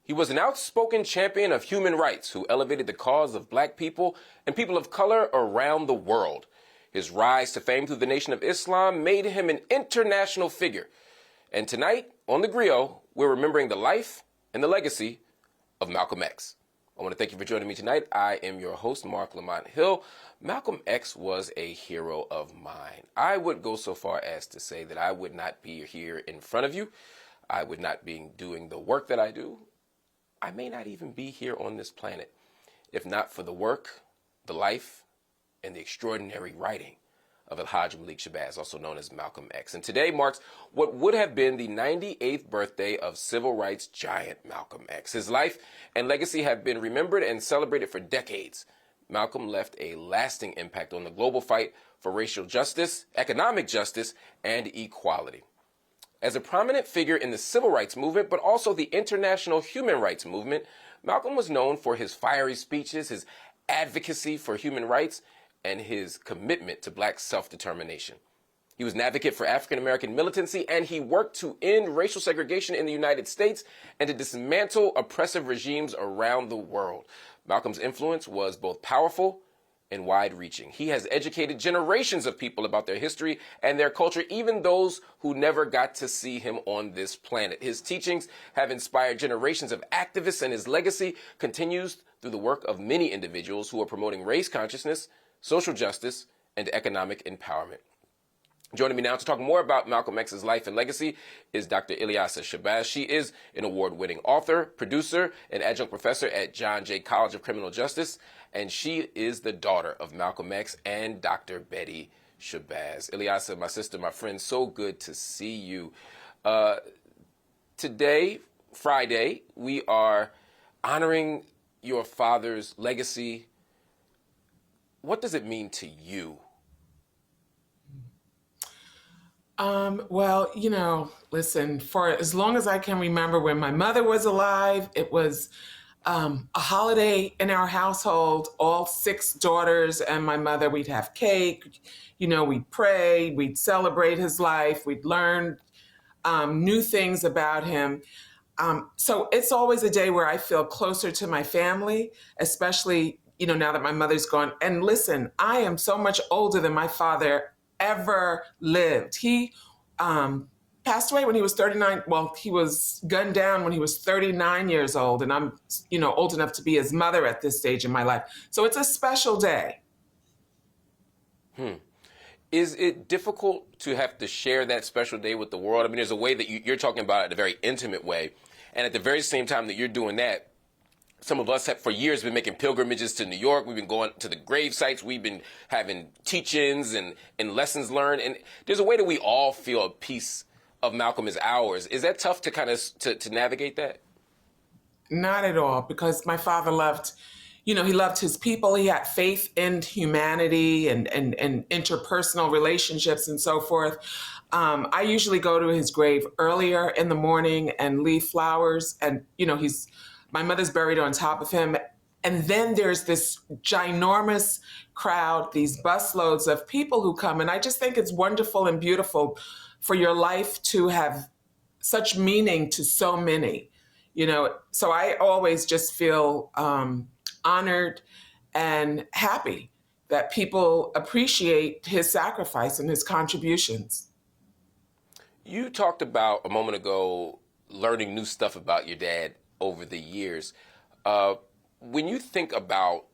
He was an outspoken champion of human rights who elevated the cause of black people and people of color around the world. His rise to fame through the Nation of Islam made him an international figure. And tonight, on The Griot, we're remembering the life and the legacy of Malcolm X. I want to thank you for joining me tonight. I am your host, Marc Lamont Hill. Malcolm X was a hero of mine. I would go so far as to say that I would not be here in front of you. I would not be doing the work that I do. I may not even be here on this planet if not for the work, the life, and the extraordinary writing of Alhaji Malik Shabazz, also known as Malcolm X. And today marks what would have been the 98th birthday of civil rights giant Malcolm X. His life and legacy have been remembered and celebrated for decades. Malcolm left a lasting impact on the global fight for racial justice, economic justice, and equality. As a prominent figure in the civil rights movement, but also the international human rights movement, Malcolm was known for his fiery speeches, his advocacy for human rights, and his commitment to black self-determination. He was an advocate for African-American militancy, and he worked to end racial segregation in the United States and to dismantle oppressive regimes around the world. Malcolm's influence was both powerful and wide-reaching. He has educated generations of people about their history and their culture, even those who never got to see him on this planet. His teachings have inspired generations of activists, and his legacy continues through the work of many individuals who are promoting race consciousness, social justice, and economic empowerment. Joining me now to talk more about Malcolm X's life and legacy is Dr. Ilyasah Shabazz. She is an award-winning author, producer, and adjunct professor at John Jay College of Criminal Justice, and she is the daughter of Malcolm X and Dr. Betty Shabazz. Ilyasah, my sister, my friend, so good to see you. Today, Friday, we are honoring your father's legacy. What does it mean to you? Well, listen, for as long as I can remember, when my mother was alive, it was a holiday in our household. All 6 daughters and my mother, we'd have cake, we'd pray, we'd celebrate his life, we'd learn new things about him. So it's always a day where I feel closer to my family, especially now that my mother's gone. And listen, I am so much older than my father ever lived. He passed away when he was 39. Well, he was gunned down when he was 39 years old. And I'm, old enough to be his mother at this stage in my life. So it's a special day. Is it difficult to have to share that special day with the world? I mean, there's a way that you're talking about it, a very intimate way. And at the very same time that you're doing that, some of us have for years been making pilgrimages to New York. We've been going to the grave sites. We've been having teach-ins and lessons learned. And there's a way that we all feel a piece of Malcolm is ours. Is that tough to kind of to navigate that? Not at all, because my father loved, he loved his people. He had faith in humanity and interpersonal relationships and so forth. I usually go to his grave earlier in the morning and leave flowers. And, my mother's buried on top of him. And then there's this ginormous crowd, these busloads of people who come. And I just think it's wonderful and beautiful for your life to have such meaning to so many, So I always just feel honored and happy that people appreciate his sacrifice and his contributions. You talked about a moment ago learning new stuff about your dad over the years. When you think about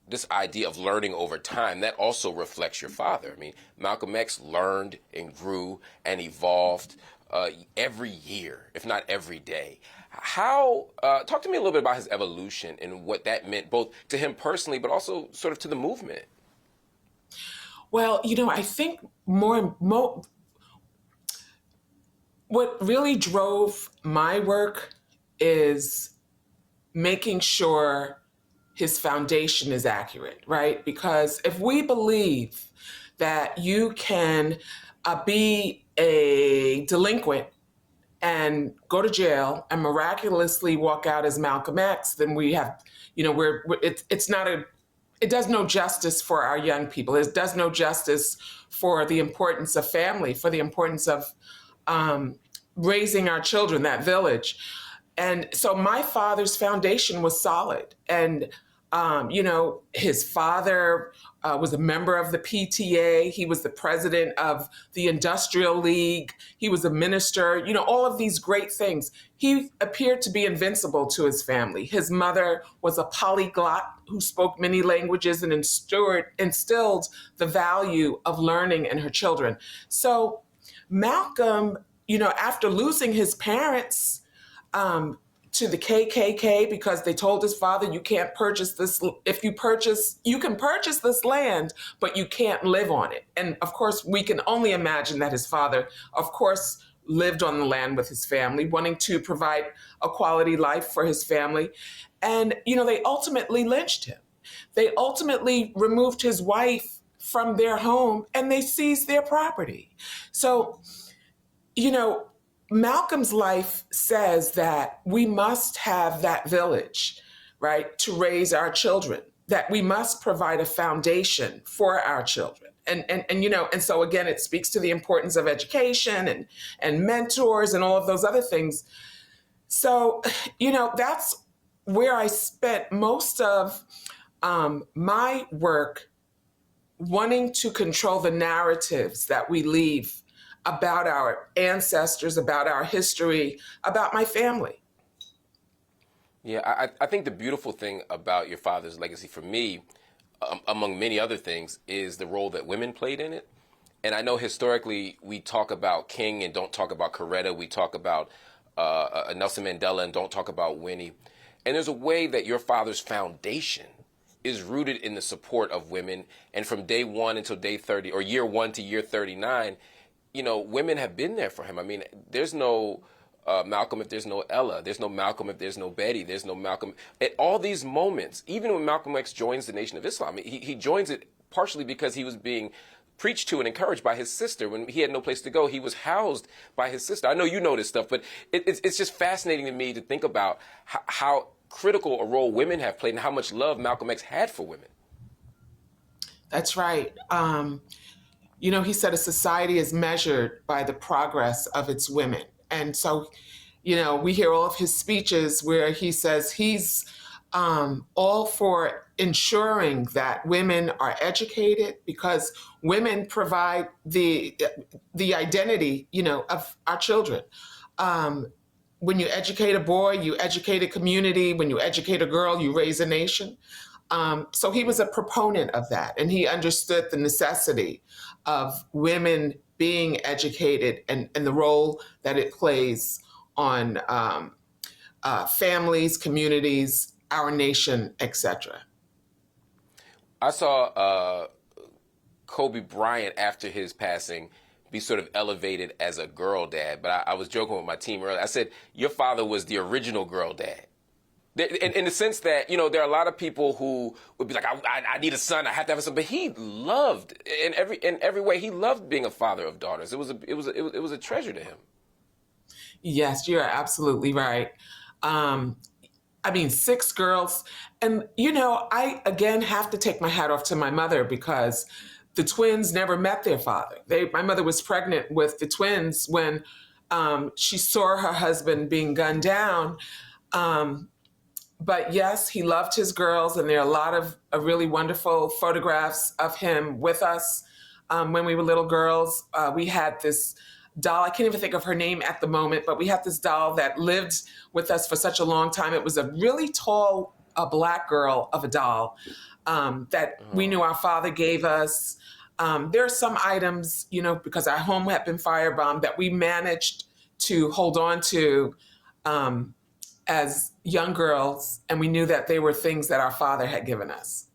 this idea of learning over time, that also reflects your father. I mean, Malcolm X learned and grew and evolved every year, if not every day. Talk to me a little bit about his evolution and what that meant both to him personally, but also sort of to the movement. Well, I think more what really drove my work is making sure his foundation is accurate, right? Because if we believe that you can be a delinquent and go to jail and miraculously walk out as Malcolm X, then we have, it does no justice for our young people. It does no justice for the importance of family, for the importance of raising our children, that village. And so my father's foundation was solid. And, his father was a member of the PTA. He was the president of the Industrial League. He was a minister, all of these great things. He appeared to be invincible to his family. His mother was a polyglot who spoke many languages and instilled the value of learning in her children. So Malcolm, after losing his parents, to the KKK because they told his father, you can't purchase this. If you can purchase this land, but you can't live on it. And of course, we can only imagine that his father, of course, lived on the land with his family, wanting to provide a quality life for his family. And, they ultimately lynched him. They ultimately removed his wife from their home and they seized their property. So, Malcolm's life says that we must have that village, right, to raise our children, that we must provide a foundation for our children. And so again, it speaks to the importance of education and mentors and all of those other things. So, that's where I spent most of my work, wanting to control the narratives that we leave about our ancestors, about our history, about my family. Yeah, I think the beautiful thing about your father's legacy for me, among many other things, is the role that women played in it. And I know historically we talk about King and don't talk about Coretta. We talk about Nelson Mandela and don't talk about Winnie. And there's a way that your father's foundation is rooted in the support of women. And from day one until day 30, or year 1 to year 39, women have been there for him. I mean, there's no Malcolm if there's no Ella. There's no Malcolm if there's no Betty. There's no Malcolm. At all these moments, even when Malcolm X joins the Nation of Islam, he joins it partially because he was being preached to and encouraged by his sister. When he had no place to go, he was housed by his sister. I know you know this stuff, but it's just fascinating to me to think about how critical a role women have played and how much love Malcolm X had for women. That's right. He said a society is measured by the progress of its women. And so, we hear all of his speeches where he says he's all for ensuring that women are educated because women provide the identity, of our children. When you educate a boy, you educate a community. When you educate a girl, you raise a nation. So he was a proponent of that, and he understood the necessity of women being educated and the role that it plays on families, communities, our nation, etc. I saw Kobe Bryant after his passing be sort of elevated as a girl dad, but I was joking with my team earlier. I said, your father was the original girl dad. In the sense that, there are a lot of people who would be like, I need a son, I have to have a son. But he loved, in every way, he loved being a father of daughters. It was a treasure to him. Yes, you're absolutely right. 6 girls. And, I, again, have to take my hat off to my mother because the twins never met their father. My mother was pregnant with the twins when she saw her husband being gunned down. But yes, he loved his girls, and there are a lot of really wonderful photographs of him with us when we were little girls. We had this doll, I can't even think of her name at the moment, but we had this doll that lived with us for such a long time. It was a really tall, black girl of a doll that we knew our father gave us. There are some items, because our home had been firebombed, that we managed to hold on to as young girls, and we knew that they were things that our father had given us.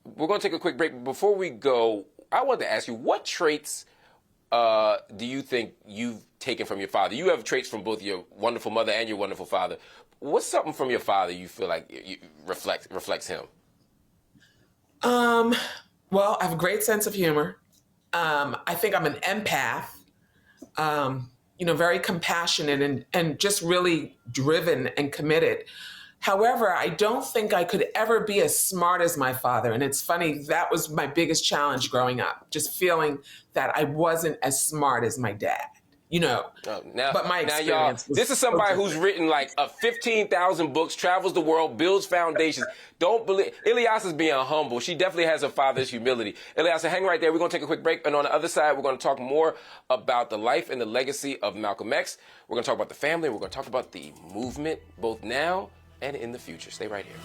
We're going to take a quick break. Before we go, I wanted to ask you, what traits do you think you've taken from your father? You have traits from both your wonderful mother and your wonderful father. What's something from your father you feel like reflects him? Well, I have a great sense of humor. I think I'm an empath. Very compassionate and just really driven and committed. However, I don't think I could ever be as smart as my father. And it's funny, that was my biggest challenge growing up, just feeling that I wasn't as smart as my dad. you know. But my now, y'all, experience was this is so somebody who's different. written like 15,000 books, travels the world, builds foundations. Don't believe Ilyasah's being humble. She definitely has her father's humility. Ilyasah, hang right there. We're going to take a quick break, and on the other side, we're going to talk more about the life and the legacy of Malcolm X. We're going to talk about the family. We're going to talk about the movement, both now and in the future. Stay right here.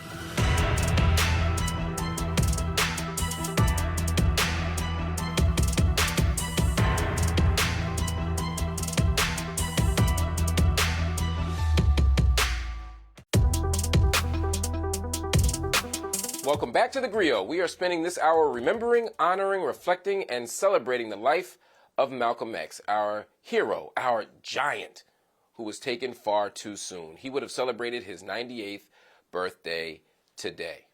Welcome back to The Griot. We are spending this hour remembering, honoring, reflecting, and celebrating the life of Malcolm X, our hero, our giant, who was taken far too soon. He would have celebrated his 98th birthday today.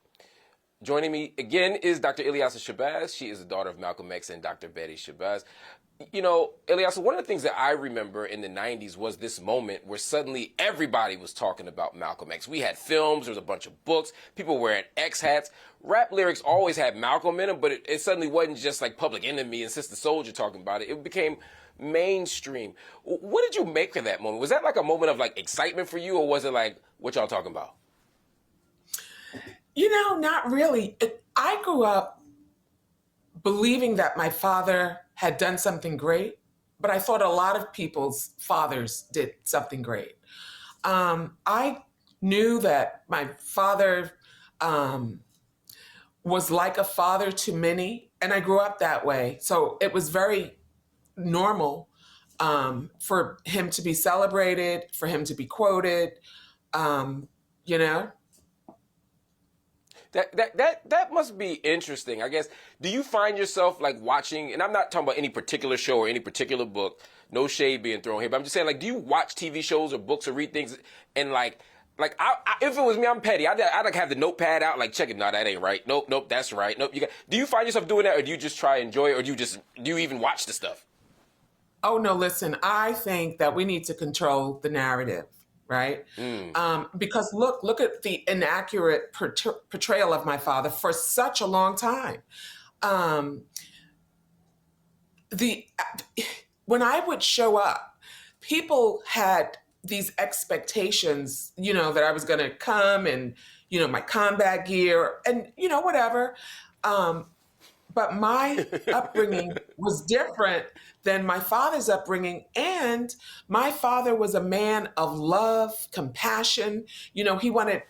Joining me again is Dr. Ilyasah Shabazz. She is the daughter of Malcolm X and Dr. Betty Shabazz. You know, Ilyasah, one of the things that I remember in the 90s was this moment where suddenly everybody was talking about Malcolm X. We had films, there was a bunch of books, people wearing X hats. Rap lyrics always had Malcolm in them, but it suddenly wasn't just like Public Enemy and Sister Soldier talking about it. It became mainstream. What did you make of that moment? Was that like a moment of like excitement for you, or was it like, what y'all talking about? You know, not really. I grew up believing that my father had done something great, but I thought a lot of people's fathers did something great. I knew that my father was like a father to many, and I grew up that way. So it was very normal for him to be celebrated, for him to be quoted, you know? That must be interesting, I guess. Do you find yourself like watching, and I'm not talking about any particular show or any particular book, no shade being thrown here, but I'm just saying, like, do you watch TV shows or books or read things and like if it was me, I'm petty. I'd like have the notepad out, like check it. No, that ain't right. Nope, that's right. Nope. Do you find yourself doing that, or do you just try and enjoy it, or do you even watch the stuff? Oh no, listen, I think that we need to control the narrative. Right? Because look at the inaccurate portrayal of my father for such a long time. When I would show up, people had these expectations, you know, that I was going to come and, you know, my combat gear and, you know, whatever. But my upbringing was different than my father's upbringing. And my father was a man of love, compassion. You know, he wanted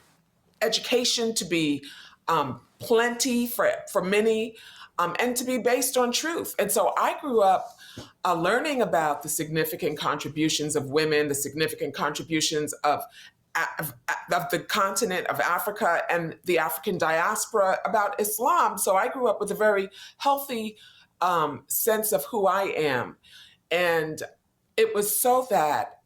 education to be plenty for many and to be based on truth. And so I grew up learning about the significant contributions of women, the significant contributions of the continent of Africa and the African diaspora, about Islam. So I grew up with a very healthy sense of who I am. And it was so that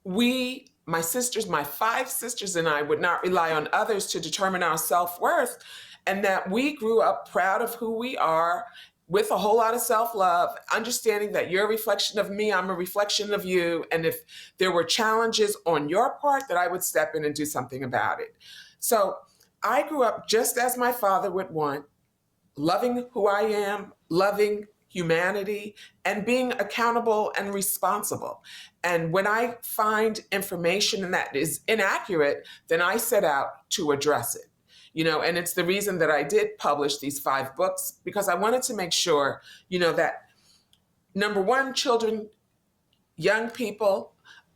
my sisters, my 5 sisters and I would not rely on others to determine our self-worth, and that we grew up proud of who we are with a whole lot of self-love, understanding that you're a reflection of me, I'm a reflection of you. And if there were challenges on your part, that I would step in and do something about it. So I grew up just as my father would want, loving who I am, loving humanity, and being accountable and responsible. And when I find information that is inaccurate, then I set out to address it. You know, and it's the reason that I did publish these 5 books, because I wanted to make sure, you know, that number one, children, young people,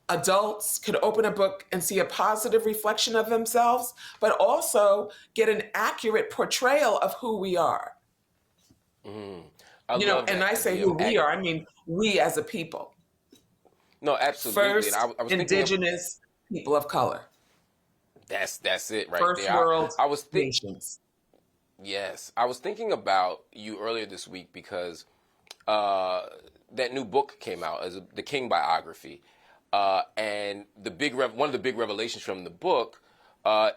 adults could open a book and see a positive reflection of themselves, but also get an accurate portrayal of who we are. You know, and I say who we are, I mean we as a people. No, absolutely. First, and I was indigenous people of color. That's it right First there. world I was nations. Yes, I was thinking about you earlier this week because that new book came out, as the King biography, and one of the big revelations from the book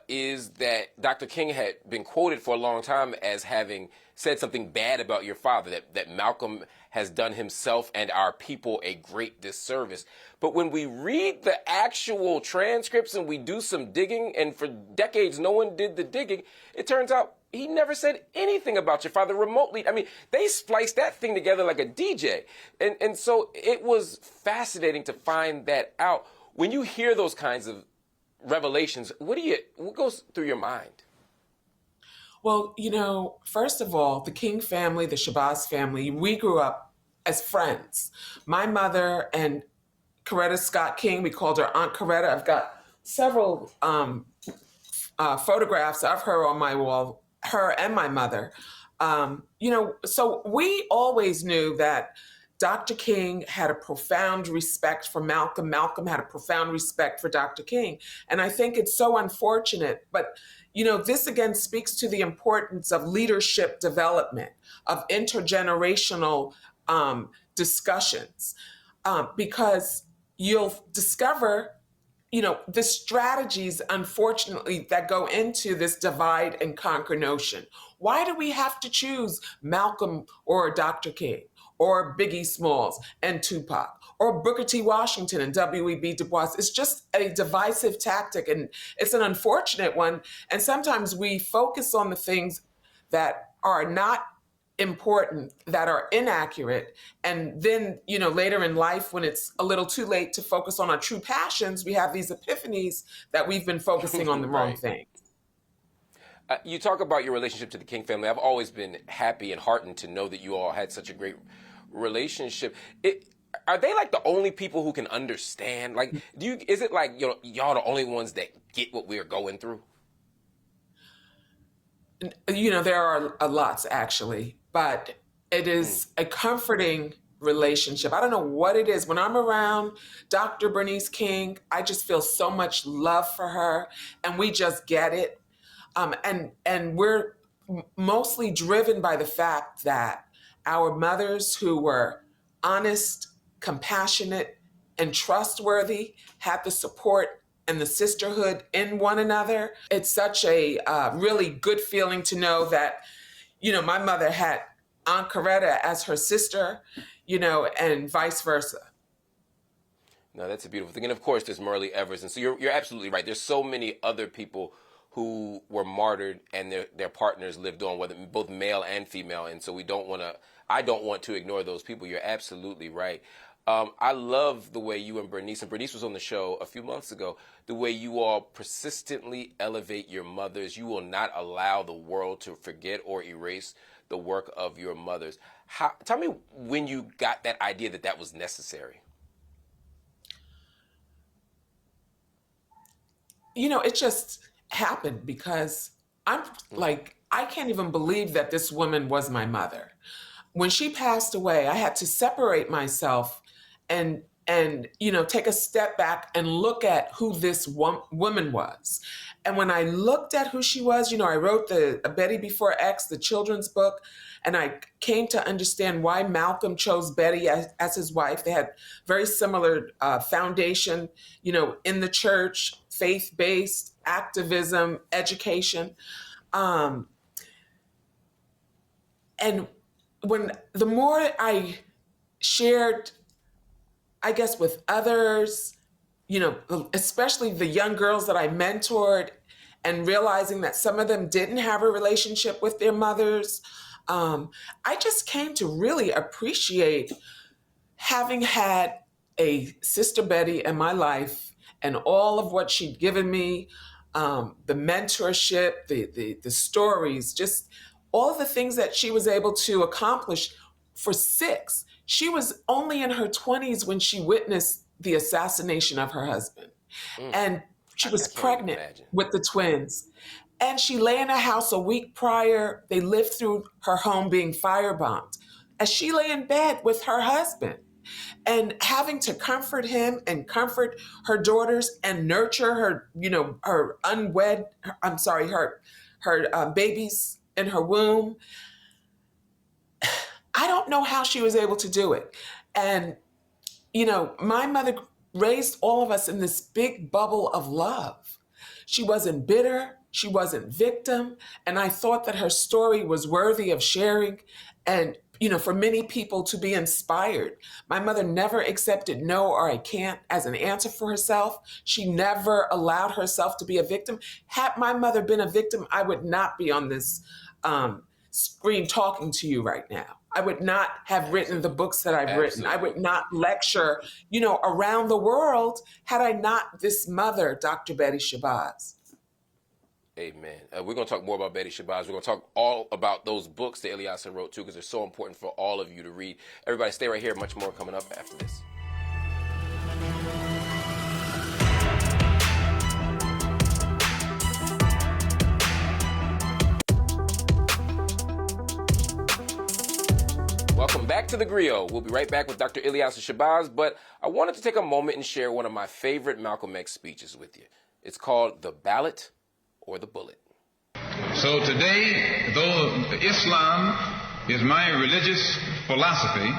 is that Dr. King had been quoted for a long time as having said something bad about your father, that Malcolm has done himself and our people a great disservice. But when we read the actual transcripts and we do some digging, and for decades no one did the digging, it turns out he never said anything about your father remotely. I mean, they spliced that thing together like a DJ. And so it was fascinating to find that out. When you hear those kinds of revelations, what goes through your mind? Well, first of all, the King family, the Shabazz family, we grew up as friends. My mother and Coretta Scott King, we called her Aunt Coretta. I've got several photographs of her on my wall, her and my mother. So we always knew that Dr. King had a profound respect for Malcolm. Malcolm had a profound respect for Dr. King. And I think it's so unfortunate, but this again speaks to the importance of leadership development, of intergenerational discussions, because you'll discover, the strategies, unfortunately, that go into this divide and conquer notion. Why do we have to choose Malcolm or Dr. King or Biggie Smalls and Tupac or Booker T. Washington and W.E.B. Du Bois? It's just a divisive tactic, and it's an unfortunate one. And sometimes we focus on the things that are not important, that are inaccurate. And then, later in life, when it's a little too late to focus on our true passions, we have these epiphanies that we've been focusing on the wrong thing. You talk about your relationship to the King family. I've always been happy and heartened to know that you all had such a great relationship. Are they like the only people who can understand? Like, is it like, y'all the only ones that get what we're going through? There are lots, actually, but it is a comforting relationship. I don't know what it is. When I'm around Dr. Bernice King, I just feel so much love for her, and we just get it. And we're mostly driven by the fact that our mothers, who were honest, compassionate, and trustworthy, had the support and the sisterhood in one another. It's such a really good feeling to know that, my mother had Aunt Coretta as her sister, and vice versa. No, that's a beautiful thing. And of course, there's Myrlie Evers. And so you're absolutely right. There's so many other people who were martyred and their partners lived on, whether both male and female. And so I don't want to ignore those people. You're absolutely right. I love the way you and Bernice was on the show a few months ago, the way you all persistently elevate your mothers. You will not allow the world to forget or erase the work of your mothers. Tell me when you got that idea that was necessary. It just happened because I'm like, I can't even believe that this woman was my mother. When she passed away, I had to separate myself and take a step back and look at who this woman was. And when I looked at who she was, I wrote the Betty Before X, the children's book, and I came to understand why Malcolm chose Betty as his wife. They had very similar foundation, in the church, faith-based, activism, education. And the more I shared, I guess, with others, especially the young girls that I mentored, and realizing that some of them didn't have a relationship with their mothers, I just came to really appreciate having had a Sister Betty in my life and all of what she'd given me, the mentorship, the stories, just all the things that she was able to accomplish for 6. She was only in her 20s when she witnessed the assassination of her husband. And she was pregnant with the twins. And she lay in a house a week prior. They lived through her home being firebombed. As she lay in bed with her husband and having to comfort him and comfort her daughters and nurture her, her babies in her womb. I don't know how she was able to do it. And, my mother raised all of us in this big bubble of love. She wasn't bitter. She wasn't victim. And I thought that her story was worthy of sharing. And, for many people to be inspired. My mother never accepted no or I can't as an answer for herself. She never allowed herself to be a victim. Had my mother been a victim, I would not be on this screen talking to you right now. I would not have written the books that I've written. I would not lecture, around the world had I not this mother, Dr. Betty Shabazz. Amen. We're going to talk more about Betty Shabazz. We're going to talk all about those books that Ilyasah wrote, too, because they're so important for all of you to read. Everybody stay right here. Much more coming up after this. Welcome back to The Griot. We'll be right back with Dr. Ilyasah Shabazz, but I wanted to take a moment and share one of my favorite Malcolm X speeches with you. It's called The Ballot or the Bullet. So today, though Islam is my religious philosophy,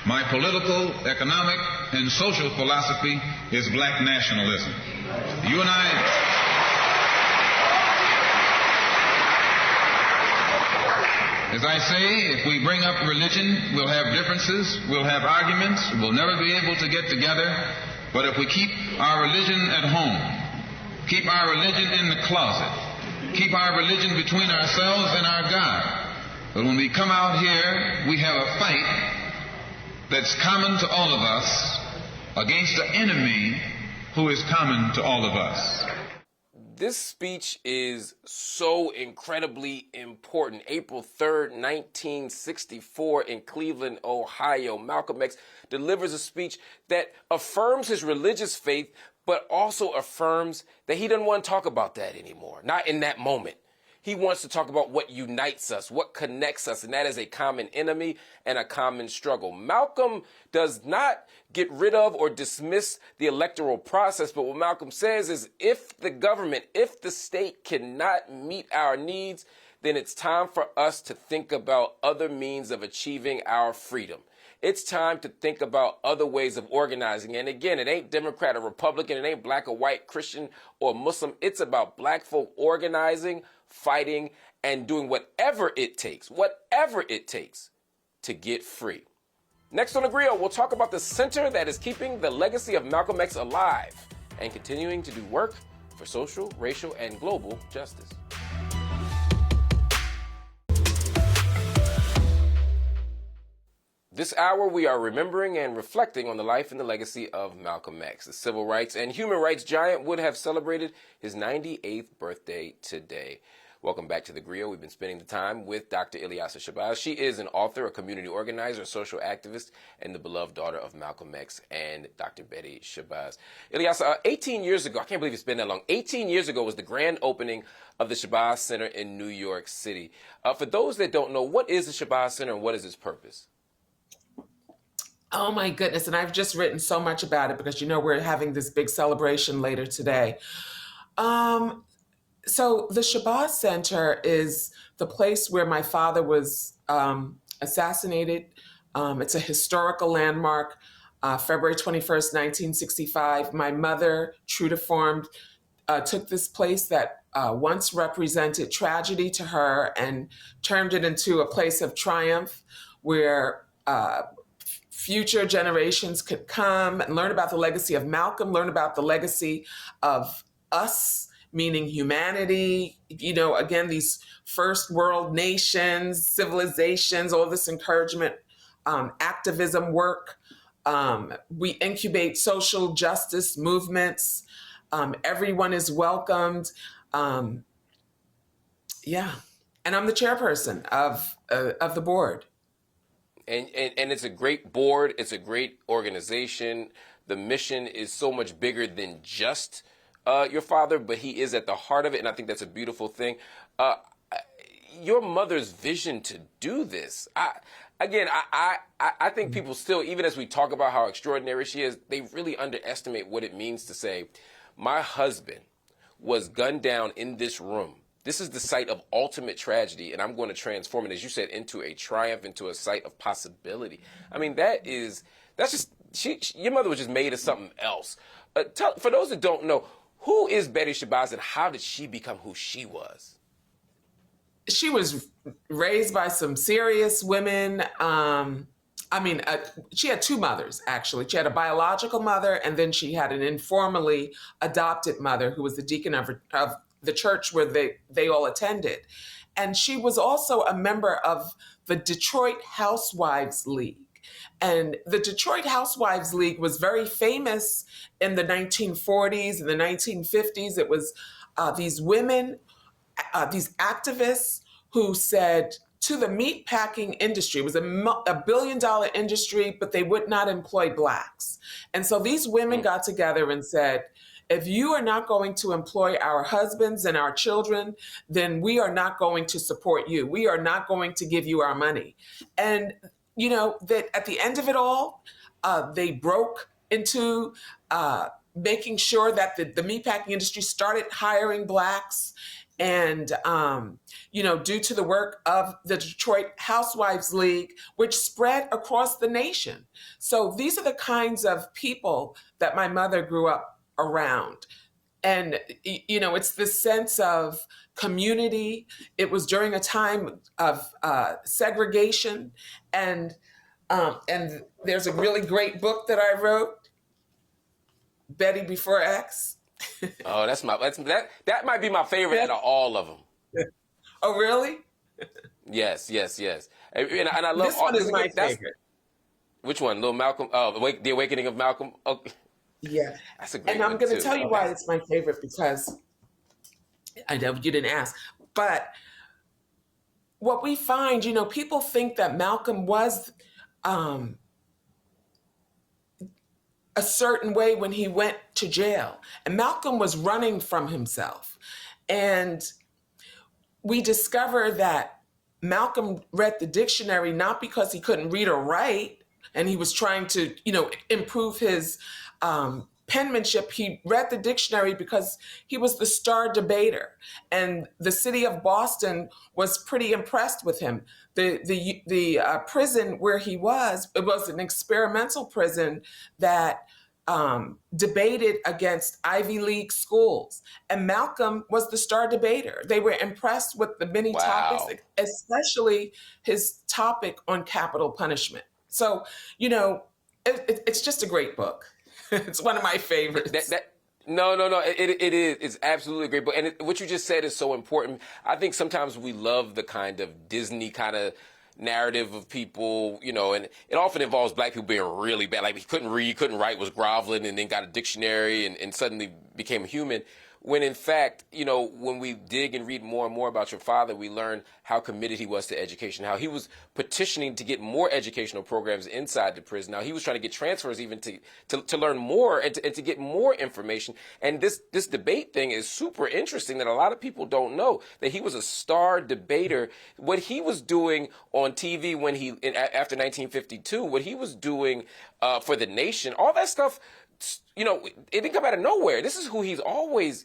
my political, economic, and social philosophy is black nationalism. You and I... As I say, if we bring up religion, we'll have differences, we'll have arguments, we'll never be able to get together. But if we keep our religion at home, keep our religion in the closet, keep our religion between ourselves and our God, but when we come out here, we have a fight that's common to all of us against the enemy who is common to all of us. This speech is so incredibly important. April 3rd, 1964 in Cleveland, Ohio, Malcolm X delivers a speech that affirms his religious faith, but also affirms that he doesn't want to talk about that anymore, not in that moment. He wants to talk about what unites us, what connects us, and that is a common enemy and a common struggle. Malcolm does not get rid of or dismiss the electoral process, but what Malcolm says is if the government, if the state cannot meet our needs, then it's time for us to think about other means of achieving our freedom. It's time to think about other ways of organizing. And again, it ain't Democrat or Republican, it ain't black or white, Christian or Muslim. It's about black folk organizing, fighting, and doing whatever it takes to get free. Next on The Griot, we'll talk about the center that is keeping the legacy of Malcolm X alive and continuing to do work for social, racial, and global justice. This hour, we are remembering and reflecting on the life and the legacy of Malcolm X. The civil rights and human rights giant would have celebrated his 98th birthday today. Welcome back to The Griot. We've been spending the time with Dr. Ilyasah Shabazz. She is an author, a community organizer, a social activist, and the beloved daughter of Malcolm X and Dr. Betty Shabazz. Ilyasah, 18 years ago, I can't believe it's been that long, 18 years ago was the grand opening of the Shabazz Center in New York City. For those that don't know, what is the Shabazz Center and what is its purpose? Oh my goodness, and I've just written so much about it because we're having this big celebration later today. So the Shabazz Center is the place where my father was assassinated. It's a historical landmark, February 21st, 1965. My mother, true to form, took this place that once represented tragedy to her and turned it into a place of triumph where future generations could come and learn about the legacy of Malcolm, learn about the legacy of us, meaning humanity, again, these first world nations, civilizations, all this encouragement, activism work. We incubate social justice movements. Everyone is welcomed. And I'm the chairperson of the board. And it's a great board. It's a great organization. The mission is so much bigger than just your father, but he is at the heart of it, and I think that's a beautiful thing. Your mother's vision to do this, I think people still, even as we talk about how extraordinary she is, they really underestimate what it means to say, my husband was gunned down in this room. This is the site of ultimate tragedy, and I'm going to transform it, as you said, into a triumph, into a site of possibility. I mean, your mother was just made of something else. For those that don't know, who is Betty Shabazz and how did she become who she was? she was raised by some serious women. She had two mothers, actually. She had a biological mother, and then she had an informally adopted mother who was the deacon of the church where they all attended. And she was also a member of the Detroit Housewives League. And the Detroit Housewives League was very famous in the 1940s and the 1950s. It was these women, these activists who said to the meatpacking industry, it was a billion-dollar industry, but they would not employ Blacks. And so these women got together and said, if you are not going to employ our husbands and our children, then we are not going to support you. We are not going to give you our money. And, that at the end of it all, they broke into making sure that the meatpacking industry started hiring Blacks. And, due to the work of the Detroit Housewives League, which spread across the nation. So these are the kinds of people that my mother grew up around. And, it's this sense of community. It was during a time of segregation. And there's a really great book that I wrote, Betty Before X. Oh, that might be my favorite out of all of them. Oh, really? Yes. And I love this one is my favorite. Which one? Little Malcolm? Oh, The Awakening of Malcolm? Oh, yeah. That's a great one. And I'm going to tell you Okay. why it's my favorite, because I know you didn't ask. But what we find, people think that Malcolm was a certain way when he went to jail. And Malcolm was running from himself. And we discover that Malcolm read the dictionary not because he couldn't read or write, and he was trying to, improve his penmanship. He read the dictionary because he was the star debater, and the city of Boston was pretty impressed with him. The prison where he was, it was an experimental prison that debated against Ivy League schools. And Malcolm was the star debater. They were impressed with the many topics, especially his topic on capital punishment. So, it's just a great book. It's one of my favorites. No. It is. It's absolutely a great book. And what you just said is so important. I think sometimes we love the kind of Disney kind of narrative of people, and it often involves Black people being really bad. Like he couldn't read, couldn't write, was groveling, and then got a dictionary and suddenly became a human. When in fact, when we dig and read more and more about your father, we learn how committed he was to education, how he was petitioning to get more educational programs inside the prison. Now he was trying to get transfers even to learn more and to get more information. And this debate thing is super interesting that a lot of people don't know, that he was a star debater. What he was doing on TV after 1952, what he was doing for the nation, all that stuff, it didn't come out of nowhere. This is who he's always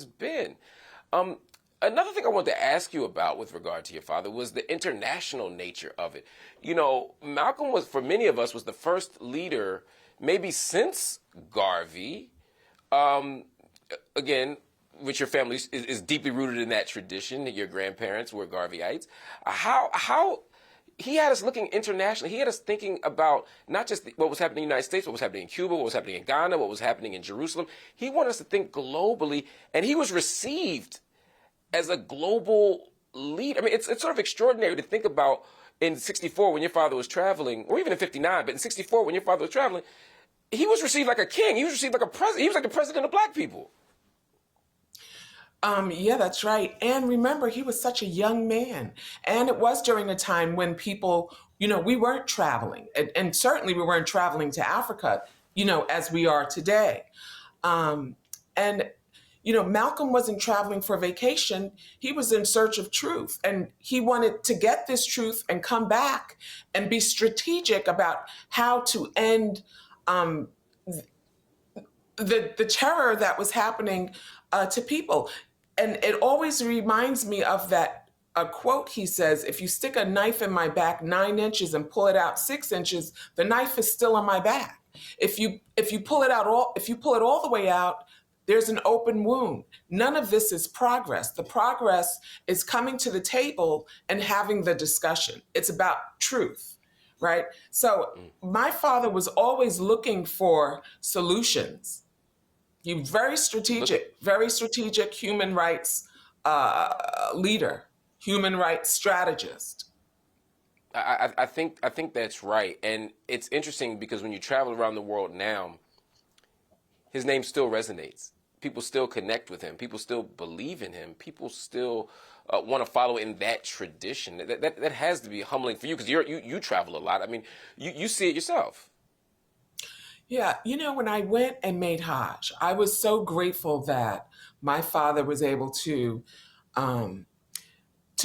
been. Another thing I wanted to ask you about with regard to your father was the international nature of it. Malcolm for many of us, was the first leader, maybe since Garvey, again, which your family is deeply rooted in that tradition. Your grandparents were Garveyites. How he had us looking internationally. He had us thinking about not just what was happening in the United States, what was happening in Cuba, what was happening in Ghana, what was happening in Jerusalem. He wanted us to think globally, and he was received as a global leader. I mean, it's sort of extraordinary to think about in 64 when your father was traveling, or even in 59, but in 64 when your father was traveling, he was received like a king. He was received like a president. He was like the president of Black people. Yeah, that's right. And remember, he was such a young man. And it was during a time when people, we weren't traveling. And certainly we weren't traveling to Africa, as we are today. Malcolm wasn't traveling for vacation. He was in search of truth. And he wanted to get this truth and come back and be strategic about how to end the terror that was happening to people. And it always reminds me of that a quote he says, if you stick a knife in my back 9 inches and pull it out 6 inches, the knife is still on my back. If you pull it all the way out, there's an open wound. None of this is progress. The progress is coming to the table and having the discussion. It's about truth, right? So my father was always looking for solutions. He was very strategic human rights leader, human rights strategist. I think that's right, and it's interesting because when you travel around the world now, his name still resonates. People still connect with him. People still believe in him. People still want to follow in that tradition. That has to be humbling for you because you travel a lot. I mean, you see it yourself. Yeah, when I went and made Hajj, I was so grateful that my father was able to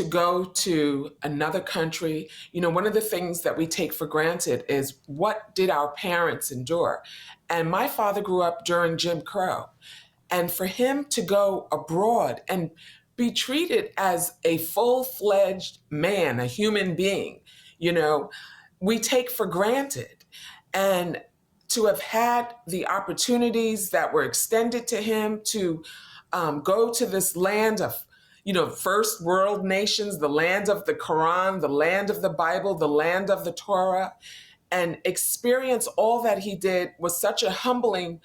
go to another country. One of the things that we take for granted is what did our parents endure? And my father grew up during Jim Crow. And for him to go abroad and be treated as a full-fledged man, a human being, we take for granted. And to have had the opportunities that were extended to him to go to this land of first world nations, the land of the Quran, the land of the Bible, the land of the Torah, and experience all that he did was such a humbling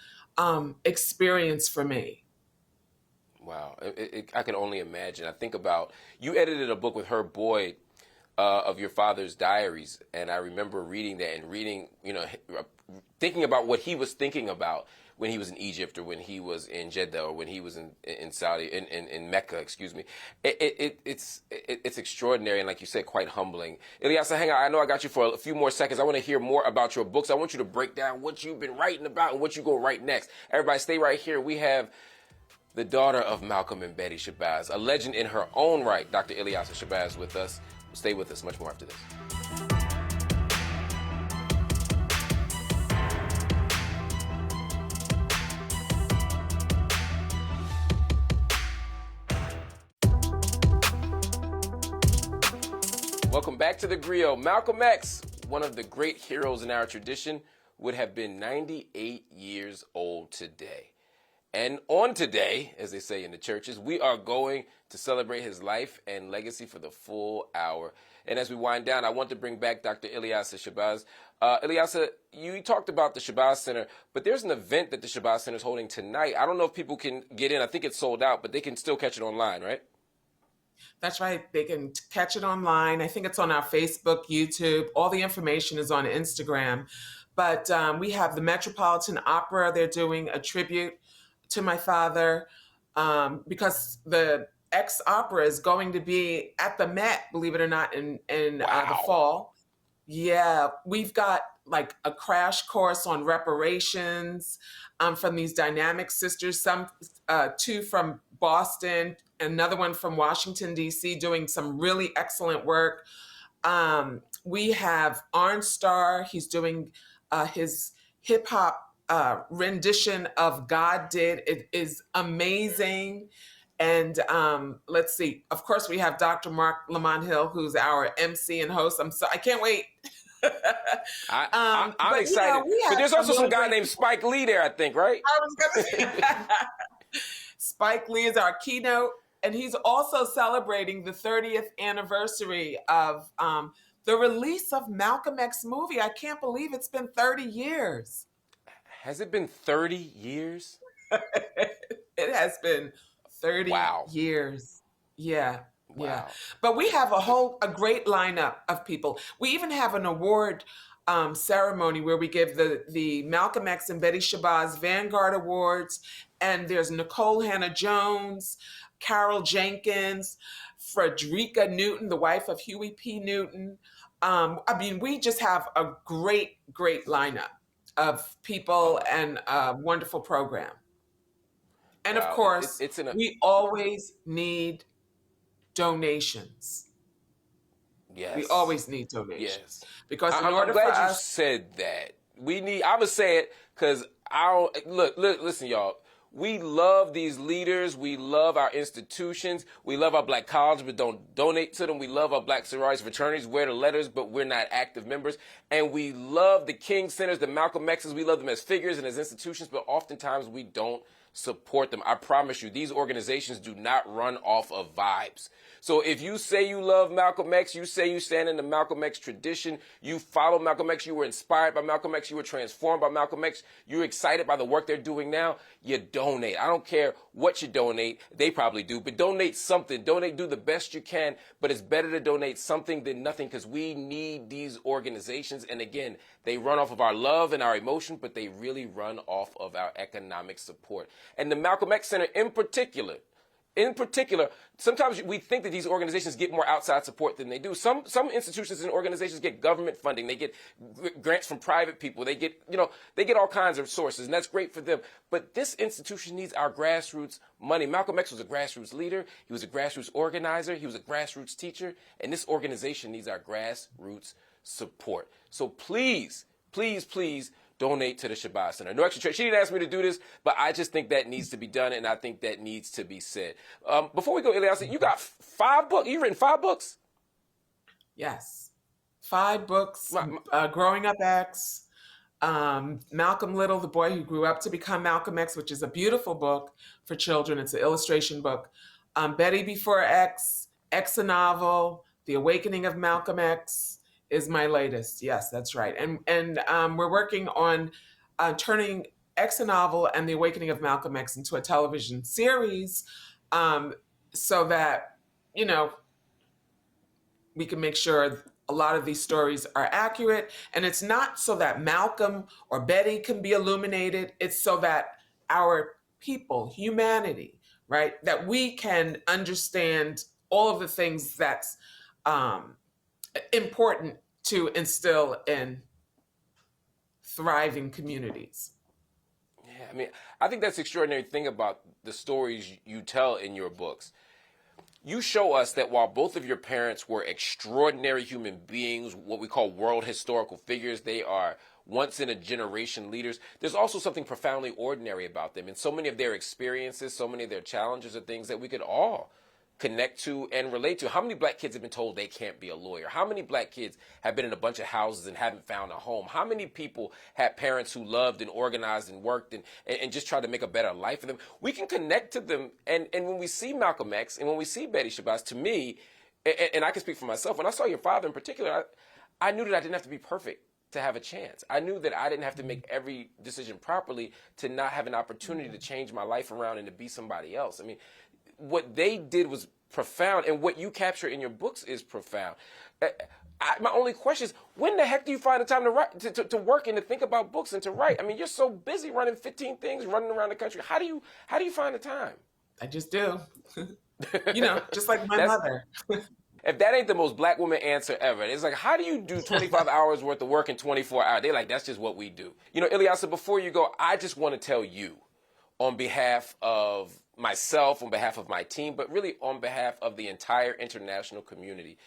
experience for me. Wow. I can only imagine. I think about, you edited a book with Herb Boyd of your father's diaries, and I remember reading that and thinking about what he was thinking about when he was in Egypt or when he was in Jeddah or when he was in Saudi, in Mecca, excuse me. It's extraordinary and, like you said, quite humbling. Ilyasah, hang on. I know I got you for a few more seconds. I want to hear more about your books. I want you to break down what you've been writing about and what you're going to write next. Everybody stay right here. We have the daughter of Malcolm and Betty Shabazz, a legend in her own right, Dr. Ilyasah Shabazz, with us. Stay with us. Much more after this. Welcome back to the Griot. Malcolm X, one of the great heroes in our tradition, would have been 98 years old today. And on today, as they say in the churches, we are going to celebrate his life and legacy for the full hour. And as we wind down, I want to bring back Dr. Ilyasah Shabazz. Ilyasah, you talked about the Shabazz Center, but there's an event that the Shabazz Center is holding tonight. I don't know if people can get in. I think it's sold out, but they can still catch it online, right? That's right. They can catch it online. I think it's on our Facebook, YouTube. All the information is on Instagram. But we have the Metropolitan Opera. They're doing a tribute to my father because the ex-opera is going to be at the Met, believe it or not, in the fall. Yeah, we've got like a crash course on reparations from these dynamic sisters, two from Boston, another one from Washington, D.C., doing some really excellent work. We have Arnstar. He's doing his hip-hop rendition of God Did. It is amazing. And let's see. Of course, we have Dr. Marc Lamont Hill, who's our MC and host. I can't wait. I'm excited. But there's also some guy named Spike Lee there, I think, right? I was going to say Spike Lee is our keynote. And he's also celebrating the 30th anniversary of the release of Malcolm X movie. I can't believe it's been 30 years. Has it been 30 years? It has been 30 years. Yeah. Wow. Yeah. But we have a great lineup of people. We even have an award ceremony where we give the Malcolm X and Betty Shabazz Vanguard Awards. And there's Nicole Hannah-Jones, Carol Jenkins, Frederica Newton, the wife of Huey P. Newton. We just have a great, great lineup of people and a wonderful program. And of course, we always need donations. Yes. We always need donations. Yes. Because I'm glad you said that. I'm going to say it because listen, y'all. We love these leaders. We love our institutions. We love our black colleges, but don't donate to them. We love our black sororities, fraternities, wear the letters, but we're not active members. And we love the King Centers, the Malcolm X's. We love them as figures and as institutions, but oftentimes we don't support them. I promise you, these organizations do not run off of vibes. So if you say you love Malcolm X, you say you stand in the Malcolm X tradition, you follow Malcolm X, you were inspired by Malcolm X, you were transformed by Malcolm X, you're excited by the work they're doing now, you donate. I don't care what you donate. They probably do, but donate something. Donate, do the best you can, but it's better to donate something than nothing, because we need these organizations. And again, they run off of our love and our emotion, but they really run off of our economic support. And the Malcolm X Center in particular, sometimes we think that these organizations get more outside support than they do. Some institutions and organizations get government funding. They get grants from private people. They get all kinds of sources, and that's great for them. But this institution needs our grassroots money. Malcolm X was a grassroots leader. He was a grassroots organizer. He was a grassroots teacher. And this organization needs our grassroots support. So please, please, please, donate to the Shabazz Center. No extra charge. She didn't ask me to do this, but I just think that needs to be done, and I think that needs to be said. Before we go, Ilyasah, you got 5 books? You've written 5 books? Yes. 5 books. Growing Up X, Malcolm Little, the boy who grew up to become Malcolm X, which is a beautiful book for children. It's an illustration book. Betty Before X, X a Novel, The Awakening of Malcolm X is my latest. Yes, that's right. And we're working on turning X a Novel and The Awakening of Malcolm X into a television series, so that, we can make sure a lot of these stories are accurate. And it's not so that Malcolm or Betty can be illuminated. It's so that our people, humanity, right, that we can understand all of the things that's important to instill in thriving communities. Yeah, I think that's the extraordinary thing about the stories you tell in your books. You show us that while both of your parents were extraordinary human beings, what we call world historical figures, they are once-in-a-generation leaders, there's also something profoundly ordinary about them. And so many of their experiences, so many of their challenges are things that we could all connect to and relate to. How many black kids have been told they can't be a lawyer? How many black kids have been in a bunch of houses and haven't found a home? How many people had parents who loved and organized and worked and just tried to make a better life for them? We can connect to them. And when we see Malcolm X and when we see Betty Shabazz, to me, and I can speak for myself, when I saw your father in particular, I knew that I didn't have to be perfect to have a chance. I knew that I didn't have to make every decision properly to not have an opportunity to change my life around and to be somebody else. What they did was profound, and what you capture in your books is profound. My only question is, when the heck do you find the time to write, to work and to think about books and to write? You're so busy running 15 things, running around the country. How do you find the time? I just do. Just like my mother. If that ain't the most black woman answer ever, it's like, how do you do 25 hours worth of work in 24 hours? They're like, that's just what we do. Ilyasah, before you go, I just want to tell you, on behalf of myself, on behalf of my team, but really on behalf of the entire international community,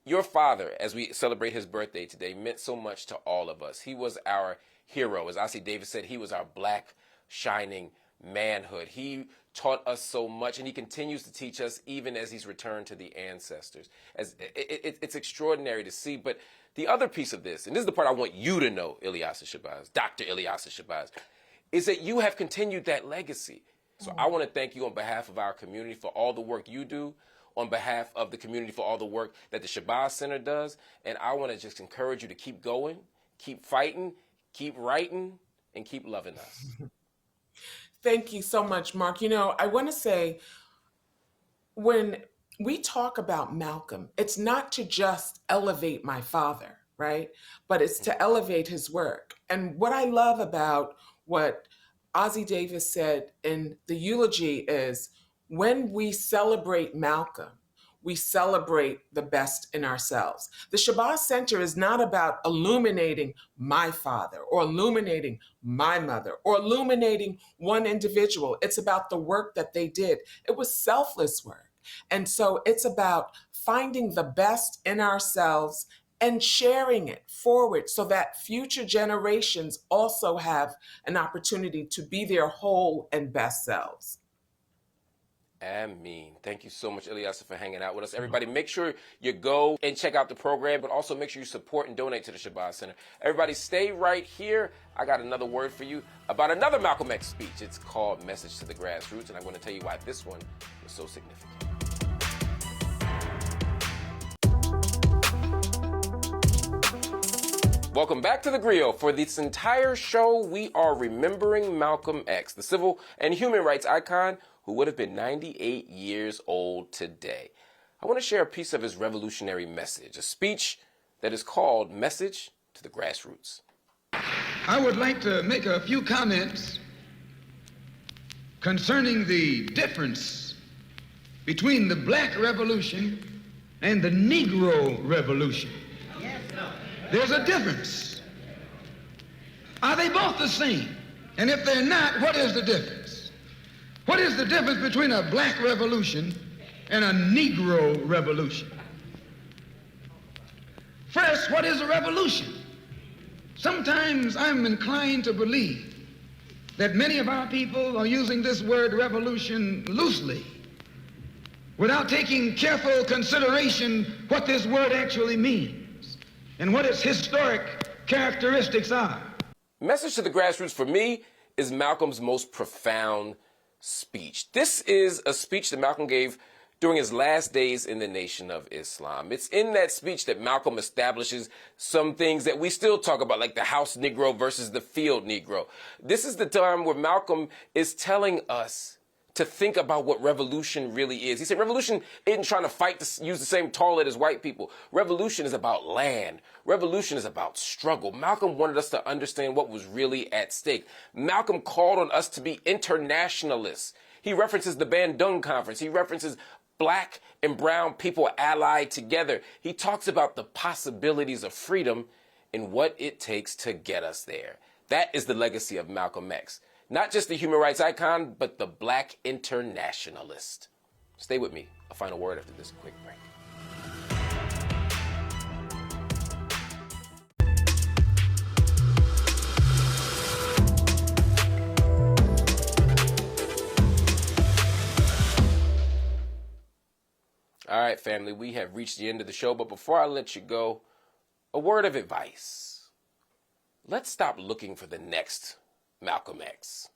your father, as we celebrate his birthday today, meant so much to all of us. He was our hero. As Ossie Davis said, he was our black shining manhood. He taught us so much, and he continues to teach us even as he's returned to the ancestors. It's extraordinary to see. But the other piece of this, and this is the part I want you to know, Ilyasah Shabazz, Dr. Ilyasah Shabazz, is that you have continued that legacy. So I want to thank you on behalf of our community for all the work you do, on behalf of the community for all the work that the Shabazz Center does. And I want to just encourage you to keep going, keep fighting, keep writing, and keep loving us. Thank you so much, Mark. I want to say, when we talk about Malcolm, it's not to just elevate my father, right? But it's to elevate his work. And what I love about what Ossie Davis said in the eulogy is, when we celebrate Malcolm, we celebrate the best in ourselves. The Shabazz Center is not about illuminating my father or illuminating my mother or illuminating one individual. It's about the work that they did. It was selfless work. And so it's about finding the best in ourselves and sharing it forward so that future generations also have an opportunity to be their whole and best selves. Ameen. Thank you so much, Ilyasah, for hanging out with us. Everybody, make sure you go and check out the program, but also make sure you support and donate to the Shabazz Center. Everybody, stay right here. I got another word for you about another Malcolm X speech. It's called Message to the Grassroots, and I'm going to tell you why this one was so significant. Welcome back to the Griot. For this entire show, we are remembering Malcolm X, the civil and human rights icon who would have been 98 years old today. I want to share a piece of his revolutionary message, a speech that is called Message to the Grassroots. I would like to make a few comments concerning the difference between the Black Revolution and the Negro Revolution. There's a difference. Are they both the same? And if they're not, what is the difference? What is the difference between a Black Revolution and a Negro Revolution? First, what is a revolution? Sometimes I'm inclined to believe that many of our people are using this word revolution loosely, without taking careful consideration what this word actually means and what its historic characteristics are. Message to the Grassroots, for me, is Malcolm's most profound speech. This is a speech that Malcolm gave during his last days in the Nation of Islam. It's in that speech that Malcolm establishes some things that we still talk about, like the house Negro versus the field Negro. This is the time where Malcolm is telling us to think about what revolution really is. He said revolution isn't trying to fight to use the same toilet as white people. Revolution is about land. Revolution is about struggle. Malcolm wanted us to understand what was really at stake. Malcolm called on us to be internationalists. He references the Bandung Conference. He references black and brown people allied together. He talks about the possibilities of freedom and what it takes to get us there. That is the legacy of Malcolm X. Not just the human rights icon, but the black internationalist. Stay with me. A final word after this quick break. All right, family, we have reached the end of the show, but before I let you go, a word of advice. Let's stop looking for the next Malcolm X.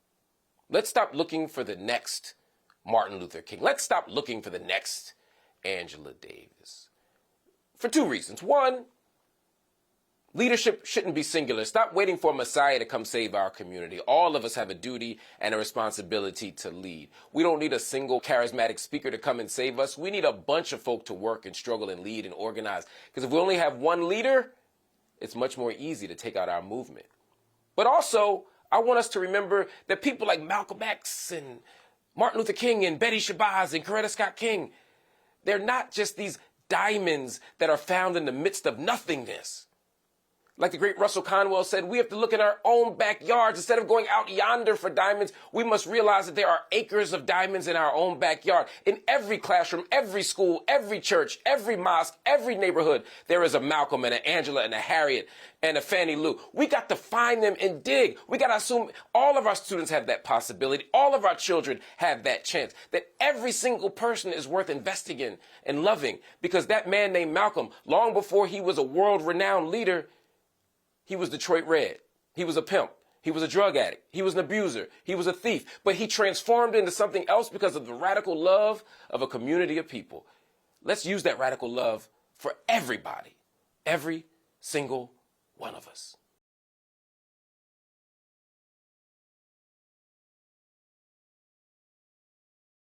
Let's stop looking for the next Martin Luther King. Let's stop looking for the next Angela Davis. For two reasons. One, leadership shouldn't be singular. Stop waiting for a Messiah to come save our community. All of us have a duty and a responsibility to lead. We don't need a single charismatic speaker to come and save us. We need a bunch of folk to work and struggle and lead and organize. Because if we only have one leader, it's much more easy to take out our movement. But also, I want us to remember that people like Malcolm X and Martin Luther King and Betty Shabazz and Coretta Scott King, they're not just these diamonds that are found in the midst of nothingness. Like the great Russell Conwell said, we have to look in our own backyards. Instead of going out yonder for diamonds, we must realize that there are acres of diamonds in our own backyard. In every classroom, every school, every church, every mosque, every neighborhood, there is a Malcolm and an Angela and a Harriet and a Fannie Lou. We got to find them and dig. We got to assume all of our students have that possibility. All of our children have that chance. That every single person is worth investing in and loving, because that man named Malcolm, long before he was a world-renowned leader, he was Detroit Red. He was a pimp. He was a drug addict. He was an abuser. He was a thief. But he transformed into something else because of the radical love of a community of people. Let's use that radical love for everybody. Every single one of us.